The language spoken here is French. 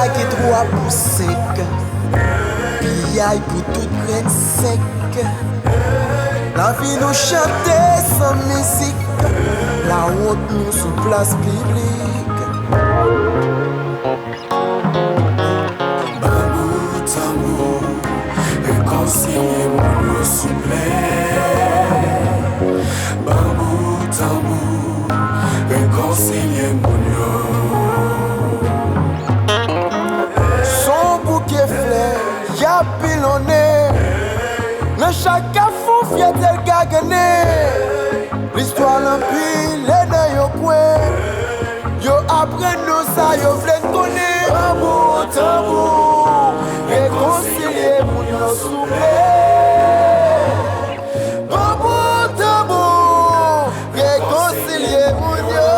bagaille qui trop à pousser. Piaille pour tout grain sec. La vie nous chanter sans musique. La honte nous sous place publique. Bambou tambour, réconcilier mon souple. Bambou tambour, réconcilier mon Son bouquet fleur, y'a pilonné. Dans chaque fou fier tel gagné. L'histoire l'empile, les dans yo coin. Yo après nous ça, yo v'lait connaître. Tambour, tambour, réconcilier mon yo souple. Tambour, tambour, réconcilier mon yo.